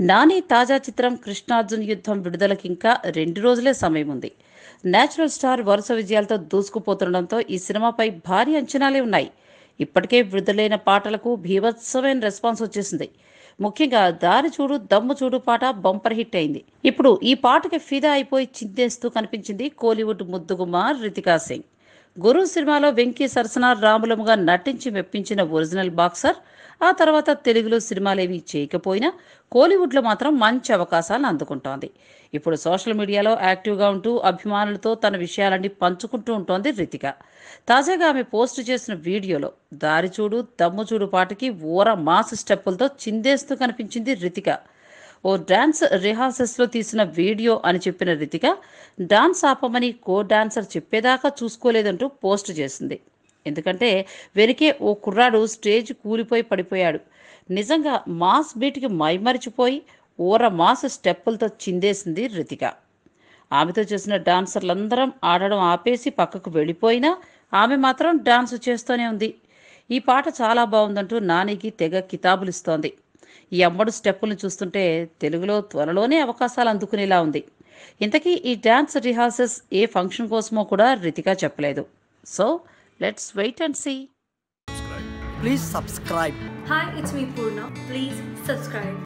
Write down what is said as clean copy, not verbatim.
నాని తాజా చిత్రం కృష్ణార్జున్ యుద్ధం విడుదలకి ఇంకా 2 రోజులే సమయం ఉంది. నేచురల్ స్టార్ వరుస విజయాలతో దూసుకుపోతుండడంతో ఈ సినిమాపై భారీ అంచనాలే ఉన్నాయి. ఇప్పటికే విడుదలైన పాటలకు భీభత్సమైన రెస్పాన్స్ వచ్చేసింది. ముఖ్యంగా దారి చూడు దమ్ము చూడు పాట బంపర్ హిట్ అయింది. ఇప్పుడు ఈ పాటకి ఫిదా అయిపోయి చిందేస్తూ కనిపించింది కోలీవుడ్ ముద్దుగుమ్మ రితికా సింగ్. గురు సినిమాలో వెంకీ సరసన రాములముగా నటించి మెప్పించిన ఒరిజినల్ బాక్సర్ ఆ తర్వాత తెలుగులో సినిమాలేవి చేయకపోయినా కోలీవుడ్లో మాత్రం మంచి అవకాశాలను అందుకుంటోంది. ఇప్పుడు సోషల్ మీడియాలో యాక్టివ్గా ఉంటూ అభిమానులతో తన విషయాలన్నీ పంచుకుంటూ ఉంటోంది రితిక. తాజాగా ఆమె పోస్ట్ చేసిన వీడియోలో దారి చూడు దమ్ము చూడు పాటకి ఊర మాస్ స్టెప్పులతో చిందేస్తూ కనిపించింది రితిక. ఓ డాన్స్ రిహార్సల్స్లో తీసిన వీడియో అని చెప్పిన రితిక డాన్స్ ఆపమని కో డాన్సర్ చెప్పేదాకా చూసుకోలేదంటూ పోస్ట్ చేసింది. ఎందుకంటే వెనకే ఓ కుర్రాడు స్టేజ్ కూలిపోయి పడిపోయాడు. నిజంగా మాస్ బీట్కి మైమరిచిపోయి ఊర మాస్ స్టెప్పులతో చిందేసింది రితిక. ఆమెతో చేసిన డాన్సర్లందరం ఆడడం ఆపేసి పక్కకు వెళ్ళిపోయినా ఆమె మాత్రం డాన్స్ చేస్తూనే ఉంది. ఈ పాట చాలా బాగుందంటూ నానికి తెగ కితాబులు ఇస్తోంది. ఈ అమ్మడు స్టెప్పులను చూస్తుంటే తెలుగులో త్వరలోనే అవకాశాలు అందుకునేలా ఉంది. ఇంతకీ ఈ డాన్స్ రిహార్సల్స్ ఏ ఫంక్షన్ కోసమో కూడా రితిక చెప్పలేదు. So let's wait and see. Please subscribe. Hi, it's me Purna. Please subscribe.